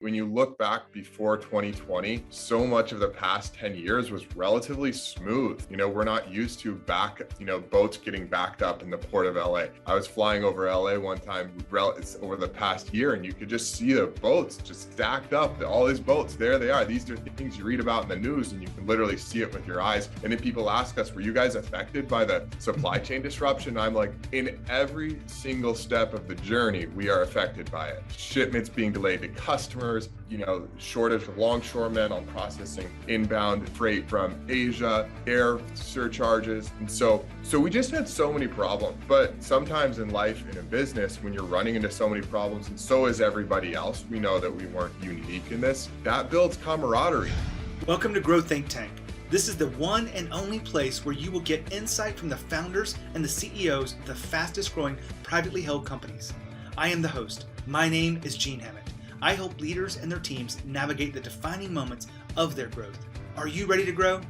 When you look back before 2020, so much of the past 10 years was relatively smooth. We're not used to boats getting backed up in the port of LA. I was flying over LA one time over the past year, and you could just see the boats just stacked up. All these boats, there they are. These are things you read about in the news, and you can literally see it with your eyes. And then people ask us, were you guys affected by the supply chain disruption? I'm like, in every single step of the journey, we are affected by it. Shipments being delayed to customers, shortage of longshoremen on processing inbound freight from Asia, air surcharges. And so we just had so many problems. But sometimes in life, in a business, when you're running into so many problems, and so is everybody else, we know that we weren't unique in this, that builds camaraderie. Welcome to Grow Think Tank. This is the one and only place where you will get insight from the founders and the CEOs of the fastest growing privately held companies. I am the host. My name is Gene Hammett. I help leaders and their teams navigate the defining moments of their growth. Are you ready to grow?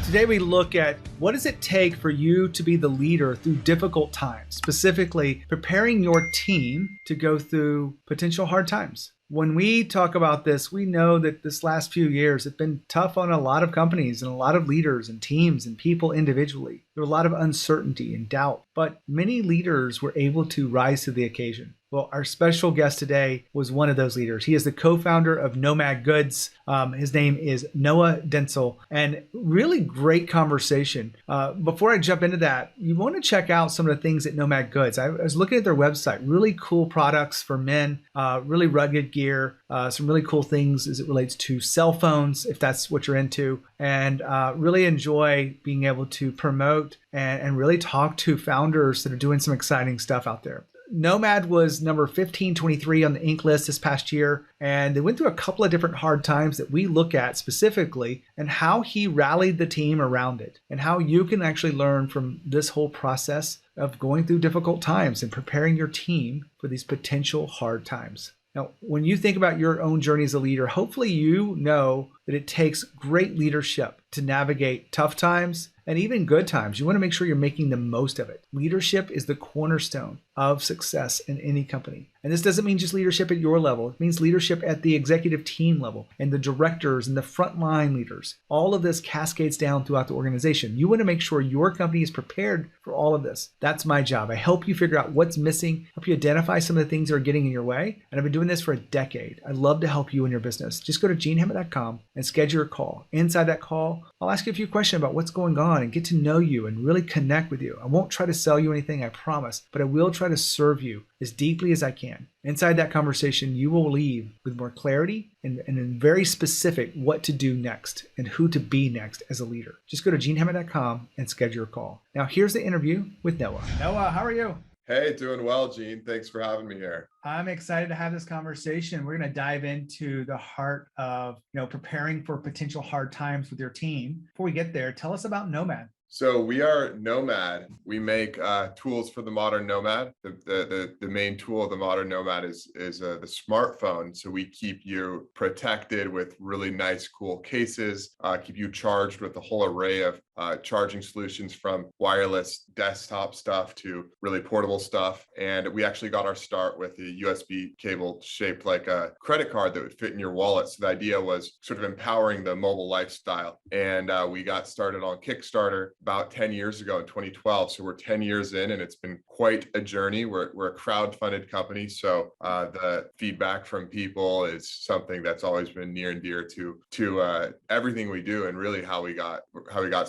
Today we look at what does it take for you to be the leader through difficult times, specifically preparing your team to go through potential hard times. When we talk about this, we know that this last few years have been tough on a lot of companies and a lot of leaders and teams and people individually. There was a lot of uncertainty and doubt, but many leaders were able to rise to the occasion. Well, our special guest today was one of those leaders. He is the co-founder of Nomad Goods. His name is Noah Dentzel, and really great conversation. Before I jump into that, you want to check out some of the things at Nomad Goods. I was looking at their website, really cool products for men, really rugged gear, some really cool things as it relates to cell phones, if that's what you're into, and really enjoy being able to promote and really talk to founders that are doing some exciting stuff out there. Nomad was number 1523 on the Inc. list this past year, and they went through a couple of different hard times that we look at specifically and how he rallied the team around it and how you can actually learn from this whole process of going through difficult times and preparing your team for these potential hard times. Now, when you think about your own journey as a leader, hopefully you know that it takes great leadership to navigate tough times and even good times. You want to make sure you're making the most of it. Leadership is the cornerstone of success in any company. And this doesn't mean just leadership at your level. It means leadership at the executive team level and the directors and the frontline leaders. All of this cascades down throughout the organization. You want to make sure your company is prepared for all of this. That's my job. I help you figure out what's missing, help you identify some of the things that are getting in your way. And I've been doing this for a decade. I'd love to help you in your business. Just go to genehammett.com and schedule a call. Inside that call, I'll ask you a few questions about what's going on and get to know you and really connect with you. I won't try to sell you anything, I promise, but I will try to serve you as deeply as I can. Inside that conversation, you will leave with more clarity and very specific what to do next and who to be next as a leader. Just go to genehammett.com and schedule a call. Now, here's the interview with Noah. Noah, how are you? Hey, doing well, Gene. Thanks for having me here. I'm excited to have this conversation. We're going to dive into the heart of, preparing for potential hard times with your team. Before we get there, tell us about Nomad. So we are Nomad. We make tools for the modern nomad. The main tool of the modern nomad is the smartphone. So we keep you protected with really nice, cool cases, keep you charged with a whole array of charging solutions from wireless desktop stuff to really portable stuff. And we actually got our start with a USB cable shaped like a credit card that would fit in your wallet. So the idea was sort of empowering the mobile lifestyle. And we got started on Kickstarter about 10 years ago in 2012. So we're 10 years in and it's been quite a journey. We're a crowd-funded company. So the feedback from people is something that's always been near and dear to everything we do and really how we got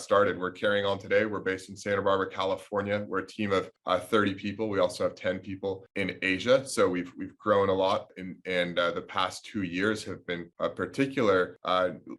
started. We're carrying on today. We're based in Santa Barbara, California. We're a team of 30 people. We also have 10 people in Asia. So we've grown a lot and the past 2 years have been a particular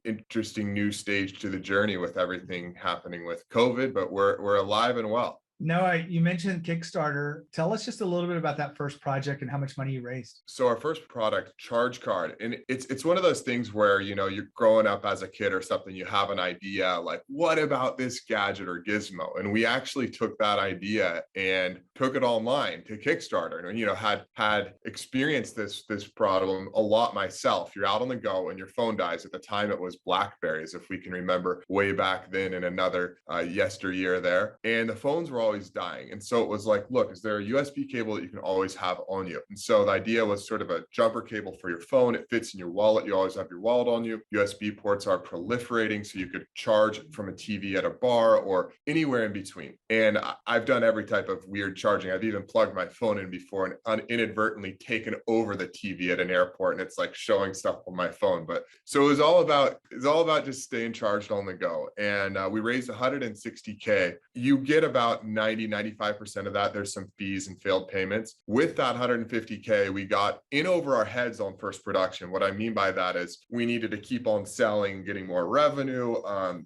interesting new stage to the journey with everything happening with COVID, but we're alive and well. Noah, you mentioned Kickstarter. Tell us just a little bit about that first project and how much money you raised. So our first product, Charge Card, and it's one of those things where, you're growing up as a kid or something, you have an idea like, what about this gadget or gizmo? And we actually took that idea and took it online to Kickstarter and, had experienced this problem a lot myself. You're out on the go and your phone dies. At the time, it was BlackBerries, if we can remember way back then in another yesteryear there. And the phones were always dying. And so it was like, look, is there a USB cable that you can always have on you? And so the idea was sort of a jumper cable for your phone. It fits in your wallet. You always have your wallet on you. USB ports are proliferating, so you could charge from a TV at a bar or anywhere in between. And I've done every type of weird charging. I've even plugged my phone in before and inadvertently taken over the TV at an airport, and it's like showing stuff on my phone. But so it was all about just staying charged on the go. And we raised 160K. You get about 95% of that. There's some fees and failed payments. With that 150K, we got in over our heads on first production. What I mean by that is we needed to keep on selling, getting more revenue.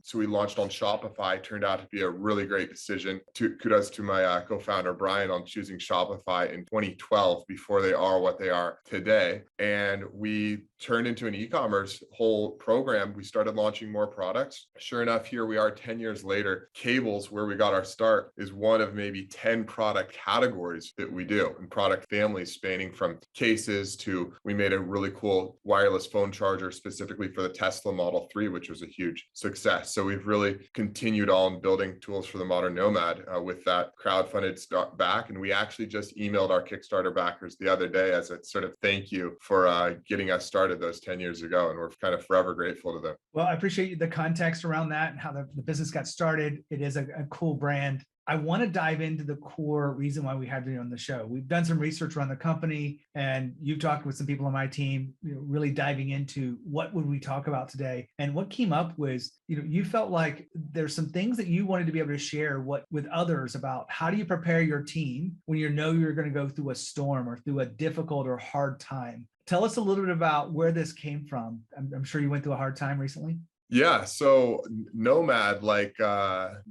So we launched on Shopify. Turned out to be a really great decision. Kudos to my co-founder, Brian, on choosing Shopify in 2012 before they are what they are today. And we turned into an e-commerce whole program. We started launching more products. Sure enough, here we are 10 years later. Cables, where we got our start, is one of maybe 10 product categories that we do, and product families spanning from cases to, we made a really cool wireless phone charger specifically for the Tesla Model 3, which was a huge success. So we've really continued on building tools for the modern nomad with that crowdfunded back. And we actually just emailed our Kickstarter backers the other day as a sort of thank you for getting us started those 10 years ago. And we're kind of forever grateful to them. Well, I appreciate the context around that and how the business got started. It is a cool brand. I want to dive into the core reason why we had you on the show. We've done some research around the company, and you've talked with some people on my team, really diving into what would we talk about today. And what came up was, you felt like there's some things that you wanted to be able to share with others about how do you prepare your team when you know you're going to go through a storm or through a difficult or hard time. Tell us a little bit about where this came from. I'm sure you went through a hard time recently. Yeah, so Nomad, like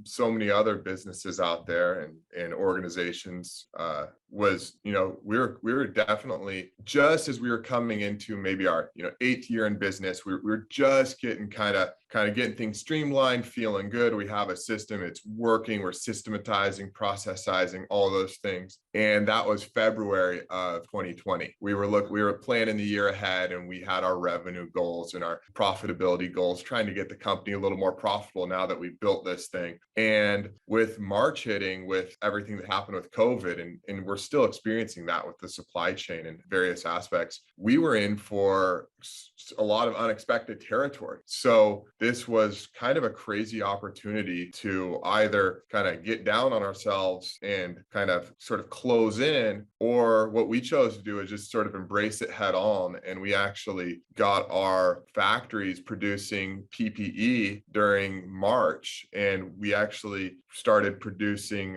so many other businesses out there and organizations, was, we were definitely, just as we were coming into maybe our, 8th year in business, we were just getting kind of getting things streamlined, feeling good. We have a system, it's working, we're systematizing, processizing, all those things. And that was February of 2020. We were planning the year ahead, and we had our revenue goals and our profitability goals, trying to get the company a little more profitable now that we've built this thing. And with March hitting, with everything that happened with COVID, and we're still experiencing that with the supply chain and various aspects, we were in for a lot of unexpected territory. So this was kind of a crazy opportunity to either kind of get down on ourselves and kind of sort of close in, or what we chose to do is just sort of embrace it head on. And we actually got our factories producing PPE during March, and we actually started producing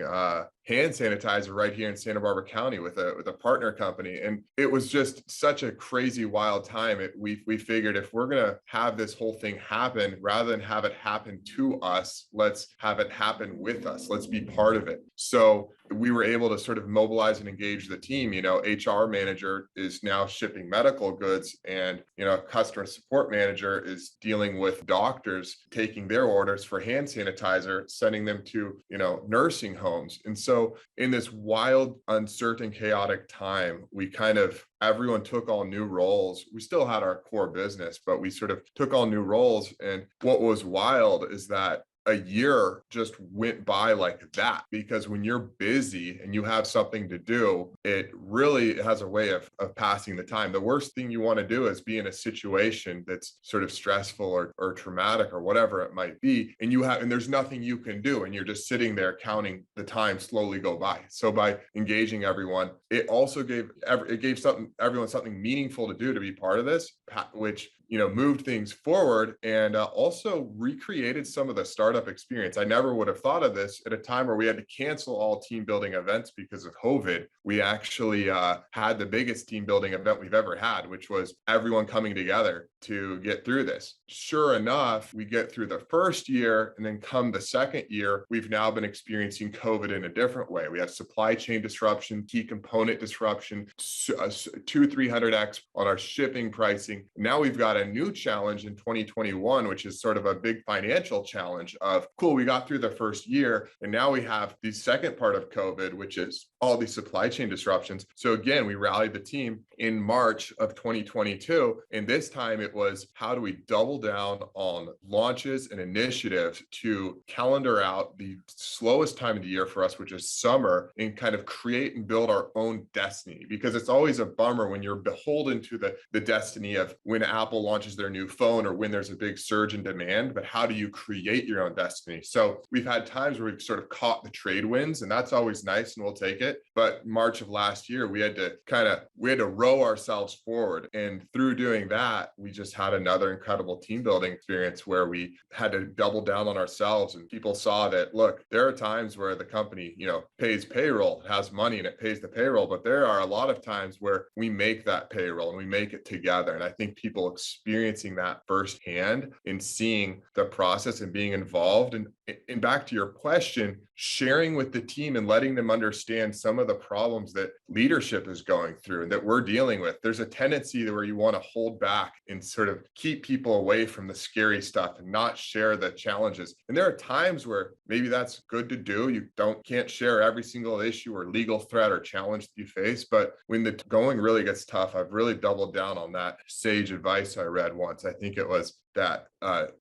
hand sanitizer right here in Santa Barbara County with a partner company. And it was just such a crazy, wild time. We figured, if we're going to have this whole thing happen, rather than have it happen to us, let's have it happen with us. Let's be part of it. So we were able to sort of mobilize and engage the team. HR manager is now shipping medical goods, and, customer support manager is dealing with doctors, taking their orders for hand sanitizer, sending them to, nursing homes. And so in this wild, uncertain, chaotic time, everyone took on new roles. We still had our core business, but we sort of took on new roles. And what was wild is that a year just went by like that, because when you're busy and you have something to do, it really has a way of passing the time. The worst thing you want to do is be in a situation that's sort of stressful or traumatic or whatever it might be, and there's nothing you can do, and you're just sitting there counting the time slowly go by. So by engaging everyone, it also gave everyone something meaningful to do, to be part of this, which moved things forward, and also recreated some of the startup experience. I never would have thought of this at a time where we had to cancel all team building events because of COVID. We actually had the biggest team building event we've ever had, which was everyone coming together to get through this. Sure enough, we get through the first year, and then come the second year, we've now been experiencing COVID in a different way. We have supply chain disruption, key component disruption, 200-300x on our shipping pricing. Now we've got had a new challenge in 2021, which is sort of a big financial challenge of, cool, we got through the first year, and now we have the second part of COVID, which is all these supply chain disruptions. So again, we rallied the team in March of 2022. And this time it was, how do we double down on launches and initiatives to calendar out the slowest time of the year for us, which is summer, and kind of create and build our own destiny? Because it's always a bummer when you're beholden to the destiny of when Apple launches their new phone or when there's a big surge in demand, but how do you create your own destiny? So we've had times where we've sort of caught the trade winds, and that's always nice, and we'll take it. But March of last year, we had to row ourselves forward. And through doing that, we just had another incredible team building experience where we had to double down on ourselves. And people saw that, look, there are times where the company, pays payroll, it has money and it pays the payroll, but there are a lot of times where we make that payroll and we make it together. And I think people experiencing that firsthand and seeing the process and being involved, and back to your question, sharing with the team and letting them understand some of the problems that leadership is going through and that we're dealing with. There's a tendency where you want to hold back and sort of keep people away from the scary stuff and not share the challenges. And there are times where maybe that's good to do. You can't share every single issue or legal threat or challenge that you face. But when the going really gets tough, I've really doubled down on that sage advice I read once. I think it was that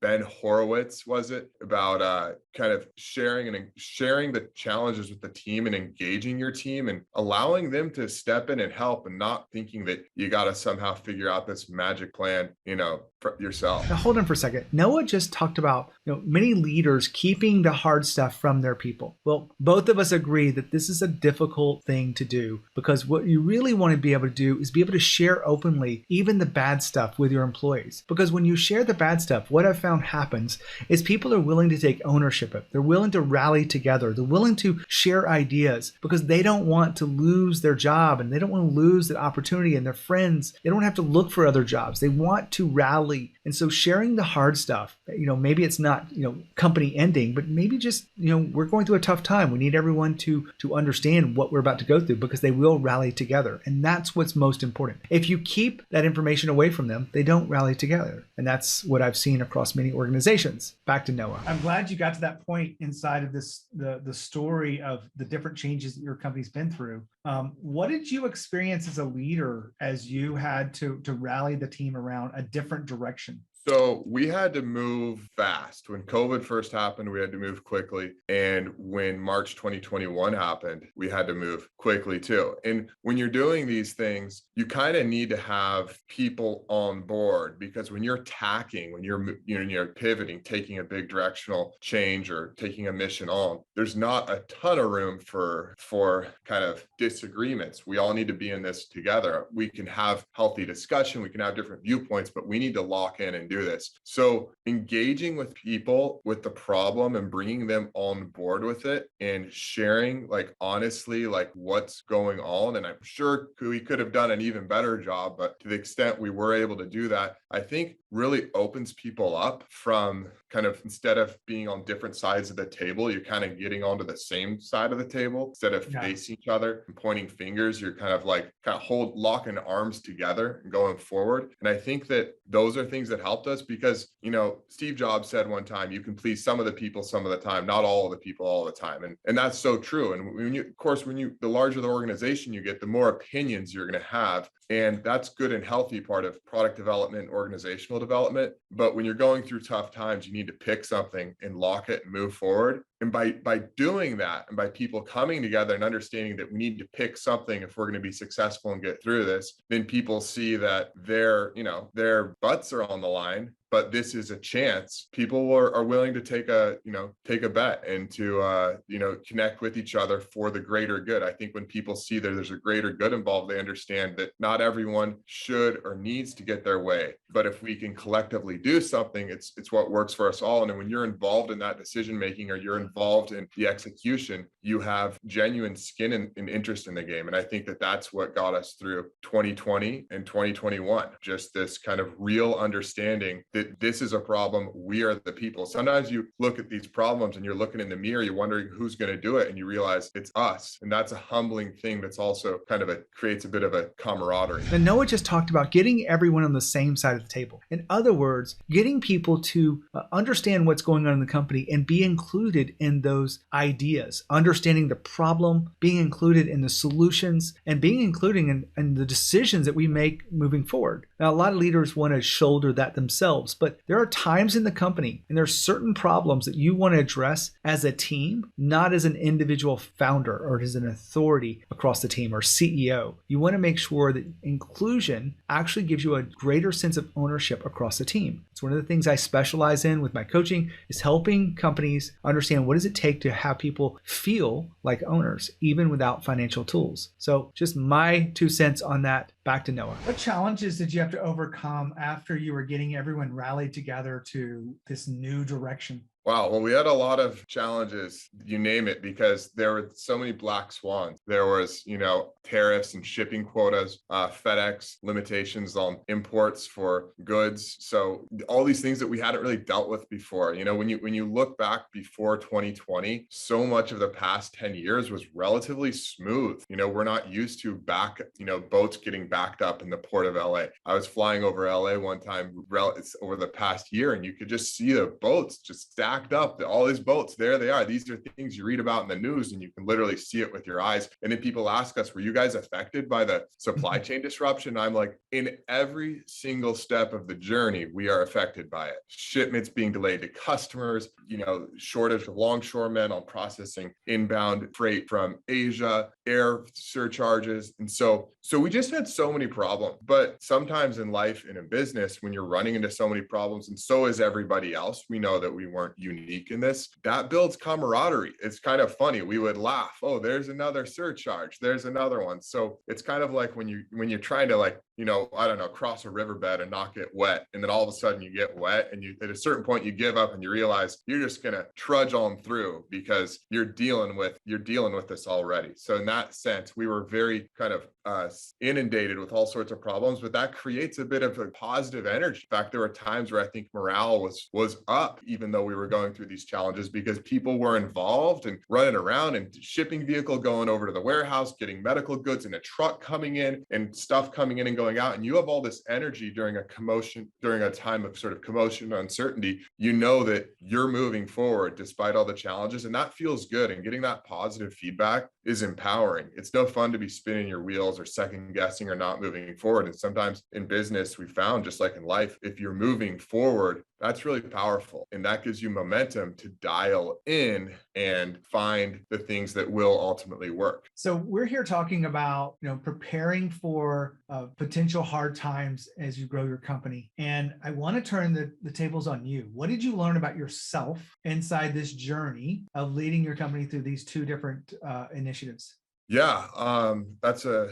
Ben Horowitz, was it, about kind of sharing the challenges with the team and engaging your team and allowing them to step in and help, and not thinking that you got to somehow figure out this magic plan, for yourself. Now, hold on for a second. Noah just talked about, many leaders keeping the hard stuff from their people. Well, both of us agree that this is a difficult thing to do, because what you really want to be able to do is be able to share openly even the bad stuff with your employees. Because when you share the bad stuff, what I've found happens is people are willing to take ownership of it. They're willing to rally together. They're willing to share ideas because they don't want to lose their job, and they don't want to lose the opportunity, and their friends. They don't have to look for other jobs. They want to rally. And so sharing the hard stuff, maybe it's not, company ending, but maybe just, we're going through a tough time. We need everyone to understand what we're about to go through, because they will rally together. And that's what's most important. If you keep that information away from them, they don't rally together. And that's what I've seen across many organizations. Back to Noah. I'm glad you got to that point inside of this, the story of the different changes that your company's been through. What did you experience as a leader as you had to rally the team around a different direction? So we had to move fast. When COVID first happened, we had to move quickly. And when March 2021 happened, we had to move quickly too. And when you're doing these things, you kind of need to have people on board, because when you're tacking, when you're pivoting, taking a big directional change or taking a mission on, there's not a ton of room for kind of disagreements. We all need to be in this together. We can have healthy discussion, we can have different viewpoints, but we need to lock in and do this. So engaging with people with the problem and bringing them on board with it and sharing honestly what's going on. And I'm sure we could have done an even better job, but to the extent we were able to do that, I think really opens people up from kind of, instead of being on different sides of the table, you're kind of getting onto the same side of the table. Instead of facing each other and pointing fingers, you're kind of locking arms together and going forward. And I think that those are things that helped us, because, Steve Jobs said one time, you can please some of the people some of the time, not all of the people all the time. And that's so true. And the larger the organization you get, the more opinions you're going to have. And that's good and healthy part of product development, organizational development. But when you're going through tough times, you need to pick something and lock it and move forward. And by doing that, and by people coming together and understanding that we need to pick something if we're going to be successful and get through this, then people see that their butts are on the line, but this is a chance. People are willing to take a bet and to connect with each other for the greater good. I think when people see that there's a greater good involved, they understand that not everyone should or needs to get their way. But if we can collectively do something, it's what works for us all. And then when you're involved in that decision making, or you're involved in the execution, you have genuine skin and interest in the game. And I think that that's what got us through 2020 and 2021. Just this kind of real understanding that this is a problem. We are the people. Sometimes you look at these problems and you're looking in the mirror, you're wondering who's going to do it, and you realize it's us. And that's a humbling thing. That's also kind of creates a bit of a camaraderie camaraderie. And Noah just talked about getting everyone on the same side of the table. In other words, getting people to understand what's going on in the company and be included in those ideas, understanding the problem, being included in the solutions, and being included in the decisions that we make moving forward. Now, a lot of leaders want to shoulder that themselves, but there are times in the company and there are certain problems that you want to address as a team, not as an individual founder or as an authority across the team or CEO. You want to make sure that inclusion actually gives you a greater sense of ownership across the team. It's one of the things I specialize in with my coaching is helping companies understand what does it take to have people feel like owners, even without financial tools. So just my 2 cents on that. Back to Noah. What challenges did you have to overcome after you were getting everyone rallied together to this new direction? Wow. Well, we had a lot of challenges, you name it, because there were so many black swans. There was, tariffs and shipping quotas, FedEx limitations on imports for goods. So all these things that we hadn't really dealt with before. When you look back before 2020, so much of the past 10 years was relatively smooth. We're not used to boats getting backed up in the port of LA. I was flying over LA one time over the past year, and you could just see the boats just stacked up, all these boats, there they are. These are things you read about in the news and you can literally see it with your eyes. And then people ask us, were you guys affected by the supply chain disruption? I'm like, in every single step of the journey, we are affected by it. Shipments being delayed to customers, shortage of longshoremen on processing inbound freight from Asia, air surcharges. And so we just had so many problems. But sometimes in life and in business, when you're running into so many problems, and so is everybody else, we know that we weren't unique in this, that builds camaraderie. It's kind of funny. We would laugh. Oh, there's another surcharge. There's another one. So it's kind of like when you're trying to cross a riverbed and not get wet. And then all of a sudden you get wet and at a certain point you give up and you realize you're just going to trudge on through because you're dealing with this already. So in that sense, we were very kind of inundated with all sorts of problems, but that creates a bit of a positive energy. In fact, there were times where I think morale was up, even though we were going through these challenges, because people were involved and running around and shipping vehicle going over to the warehouse, getting medical goods in a truck coming in and stuff coming in and going out. And you have all this energy during a time of sort of commotion and uncertainty. You know that you're moving forward despite all the challenges, and that feels good. And getting that positive feedback is empowering. It's no fun to be spinning your wheels or second guessing or not moving forward. And sometimes in business, we found, just like in life, if you're moving forward, that's really powerful. And that gives you momentum to dial in and find the things that will ultimately work. So we're here talking about, preparing for potential hard times as you grow your company. And I want to turn the tables on you. What did you learn about yourself inside this journey of leading your company through these two different initiatives? Yeah, that's a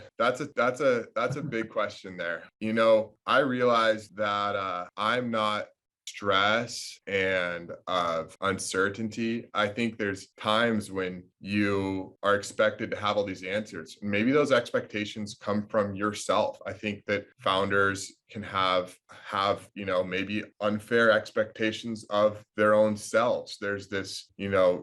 big question there. I realized that I'm not stress and of uncertainty. I think there's times when you are expected to have all these answers. Maybe those expectations come from yourself. I think that founders can have maybe unfair expectations of their own selves. There's this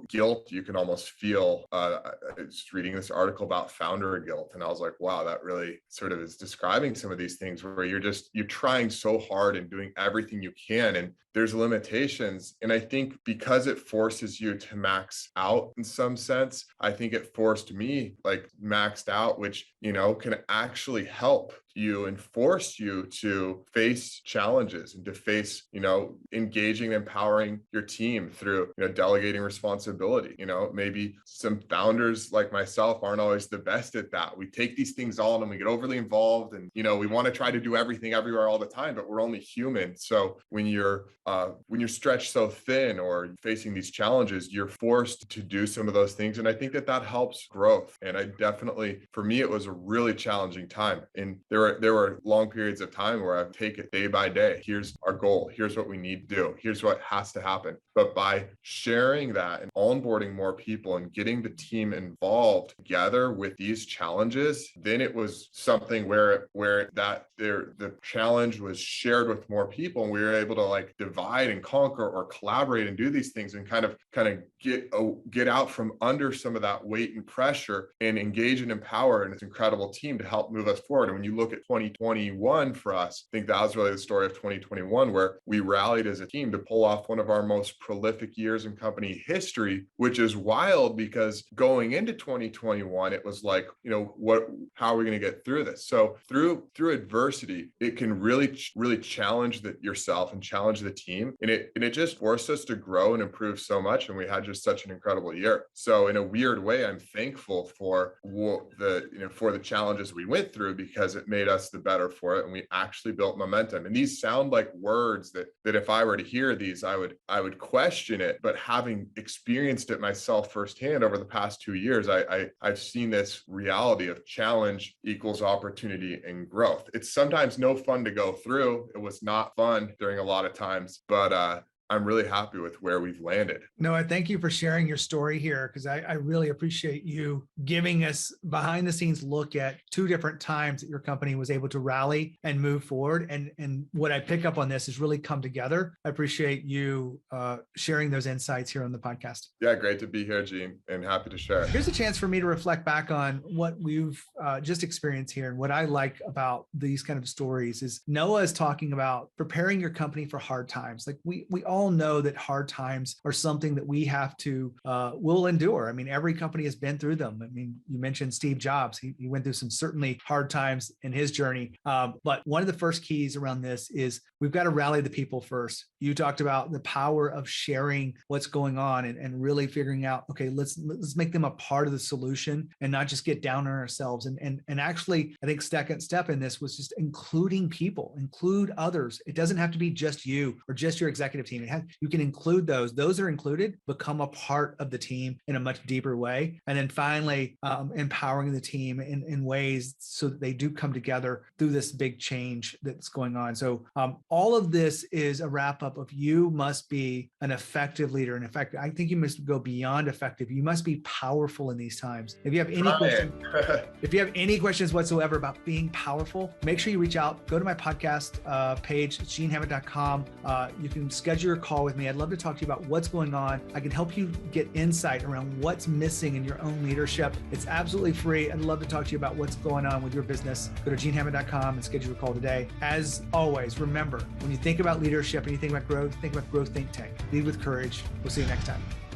guilt you can almost feel. I was reading this article about founder guilt, and I was like, wow, that really sort of is describing some of these things where you're trying so hard and doing everything you can, and there's limitations. And I think because it forces you to max out in some sense, I think it forced me maxed out, which can actually help you and force you to face challenges and to face, engaging, empowering your team through, delegating responsibility. Maybe some founders like myself aren't always the best at that. We take these things on and we get overly involved and, we want to try to do everything everywhere all the time, but we're only human. So when you're stretched so thin or facing these challenges, you're forced to do some of those things. And I think that helps growth. And for me, it was a really challenging time. And there were long periods of time where I take it day by day. Here's our goal. Here's what we need to do. Here's what has to happen. But by sharing that and onboarding more people and getting the team involved together with these challenges, then it was something where the challenge was shared with more people, and we were able to divide and conquer or collaborate and do these things and kind of get out from under some of that weight and pressure and engage and empower this incredible team to help move us forward. And when you look look at 2021 for us, I think that was really the story of 2021, where we rallied as a team to pull off one of our most prolific years in company history, which is wild because going into 2021, it was like, how are we going to get through this? So through adversity, it can really challenge yourself and challenge the team. And it just forced us to grow and improve so much. And we had just such an incredible year. So in a weird way, I'm thankful for the challenges we went through, because it made us the better for it. And we actually built momentum. And these sound like words that if I were to hear these, I would question it. But having experienced it myself firsthand over the past 2 years, I've seen this reality of challenge equals opportunity and growth. It's sometimes no fun to go through. It was not fun during a lot of times, but I'm really happy with where we've landed. Noah, thank you for sharing your story here, because I really appreciate you giving us behind the scenes look at 2 different times that your company was able to rally and move forward. And what I pick up on this is really come together. I appreciate you sharing those insights here on the podcast. Yeah, great to be here, Gene, and happy to share. Here's a chance for me to reflect back on what we've just experienced here. And what I like about these kind of stories is Noah is talking about preparing your company for hard times. Like we all know that hard times are something that we have to will endure. I mean, every company has been through them. I mean, you mentioned Steve Jobs. He went through some certainly hard times in his journey. But one of the first keys around this is we've got to rally the people first. You talked about the power of sharing what's going on and really figuring out, okay, let's make them a part of the solution and not just get down on ourselves. And actually, I think second step in this was just including people, include others. It doesn't have to be just you or just your executive team. You can include those that are included, become a part of the team in a much deeper way. And then finally, empowering the team in ways so that they do come together through this big change that's going on. So all of this is a wrap up of you must be an effective leader. And in fact, I think you must go beyond effective. You must be powerful in these times. If you have any questions whatsoever about being powerful, make sure you reach out. Go to my podcast page, genehammett.com. You can schedule your call with me. I'd love to talk to you about what's going on. I can help you get insight around what's missing in your own leadership. It's absolutely free. I'd love to talk to you about what's going on with your business. Go to genehammett.com and schedule a call today. As always, remember, when you think about leadership and you think about growth, think Growth Think Tank. Lead with courage. We'll see you next time.